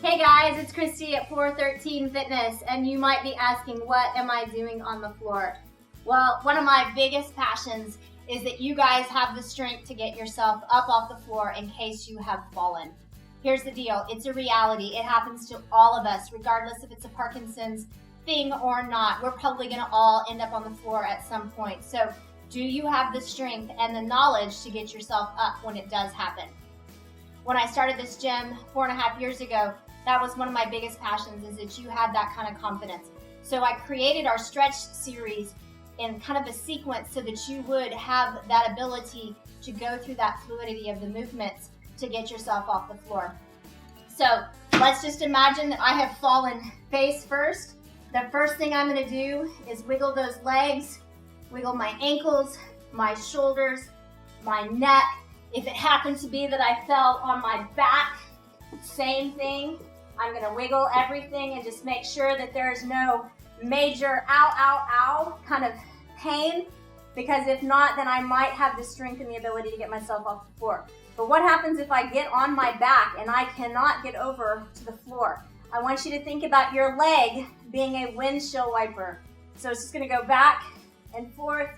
Hey guys, it's Kristi at 413 Fitness, and you might be asking, what am I doing on the floor? Well, one of my biggest passions is that you guys have the strength to get yourself up off the floor in case you have fallen. Here's the deal, it's a reality. It happens to all of us, regardless if it's a Parkinson's thing or not. We're probably gonna all end up on the floor at some point. So do you have the strength and the knowledge to get yourself up when it does happen? When I started this gym 4.5 years ago, that was one of my biggest passions, is that you had that kind of confidence. So I created our stretch series in kind of a sequence so that you would have that ability to go through that fluidity of the movements to get yourself off the floor. So let's just imagine that I have fallen face first. The first thing I'm gonna do is wiggle those legs, wiggle my ankles, my shoulders, my neck. If it happens to be that I fell on my back, same thing. I'm gonna wiggle everything and just make sure that there is no major ow, ow, ow kind of pain, because if not, then I might have the strength and the ability to get myself off the floor. But what happens if I get on my back and I cannot get over to the floor? I want you to think about your leg being a windshield wiper. So it's just gonna go back and forth,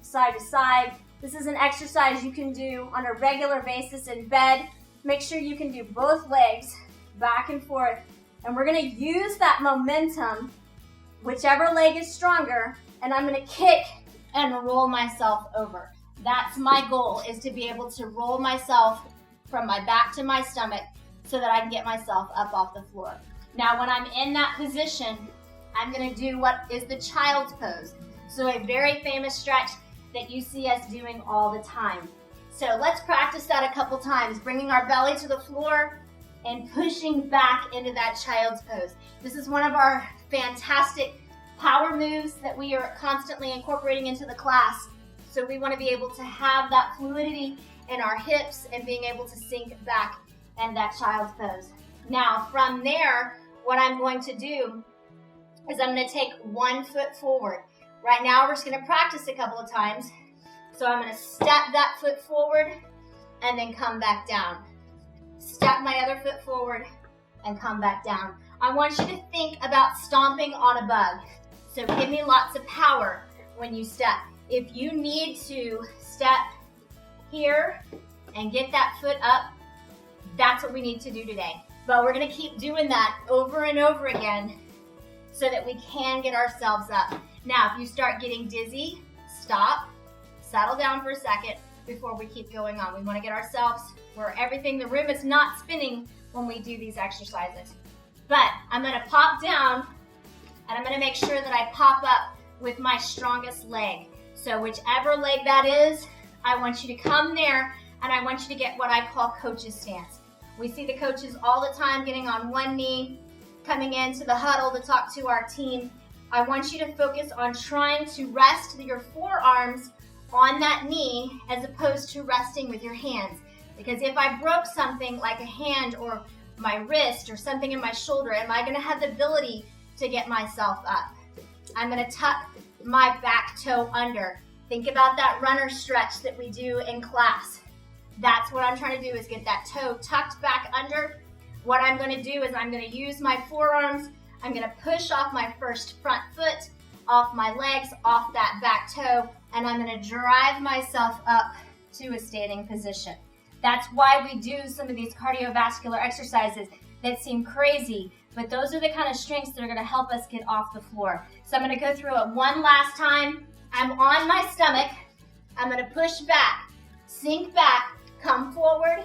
side to side. This is an exercise you can do on a regular basis in bed. Make sure you can do both legs back and forth. And we're gonna use that momentum, whichever leg is stronger, and I'm gonna kick and roll myself over. That's my goal, is to be able to roll myself from my back to my stomach so that I can get myself up off the floor. Now, when I'm in that position, I'm gonna do what is the child's pose. So a very famous stretch that you see us doing all the time. So let's practice that a couple times, bringing our belly to the floor and pushing back into that child's pose. This is one of our fantastic power moves that we are constantly incorporating into the class. So we want to be able to have that fluidity in our hips and being able to sink back in that child's pose. Now from there, what I'm going to do is I'm going to take 1 foot forward. Right now we're just going to practice a couple of times. So I'm going to step that foot forward and then come back down. Step my other foot forward and come back down. I want you to think about stomping on a bug. So give me lots of power when you step. If you need to step here and get that foot up, that's what we need to do today. But we're gonna keep doing that over and over again so that we can get ourselves up. Now, if you start getting dizzy, stop, settle down for a second before we keep going on. We wanna get ourselves where the room is not spinning when we do these exercises. But I'm gonna pop down and I'm gonna make sure that I pop up with my strongest leg. So whichever leg that is, I want you to come there and I want you to get what I call coach's stance. We see the coaches all the time getting on one knee, coming into the huddle to talk to our team. I want you to focus on trying to rest your forearms on that knee as opposed to resting with your hands. Because if I broke something like a hand or my wrist or something in my shoulder, am I gonna have the ability to get myself up? I'm gonna tuck my back toe under. Think about that runner stretch that we do in class. That's what I'm trying to do, is get that toe tucked back under. What I'm gonna do is I'm gonna use my forearms. I'm gonna push off my first front foot, off my legs, off that back toe, and I'm gonna drive myself up to a standing position. That's why we do some of these cardiovascular exercises that seem crazy, but those are the kind of strengths that are gonna help us get off the floor. So I'm gonna go through it one last time. I'm on my stomach. I'm gonna push back, sink back, come forward,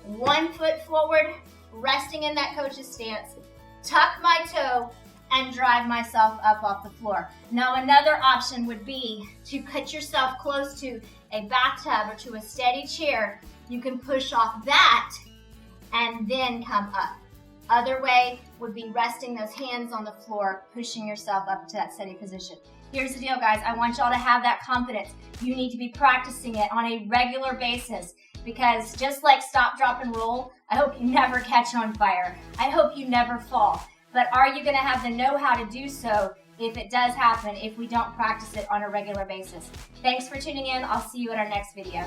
1 foot forward, resting in that coach's stance, tuck my toe, and drive myself up off the floor. Now another option would be to put yourself close to a bathtub or to a steady chair. You can push off that and then come up. Other way would be resting those hands on the floor, pushing yourself up to that steady position. Here's the deal, guys. I want y'all to have that confidence. You need to be practicing it on a regular basis, because just like stop, drop, and roll, I hope you never catch on fire. I hope you never fall. But are you gonna have the know-how to do so if it does happen, if we don't practice it on a regular basis? Thanks for tuning in. I'll see you in our next video.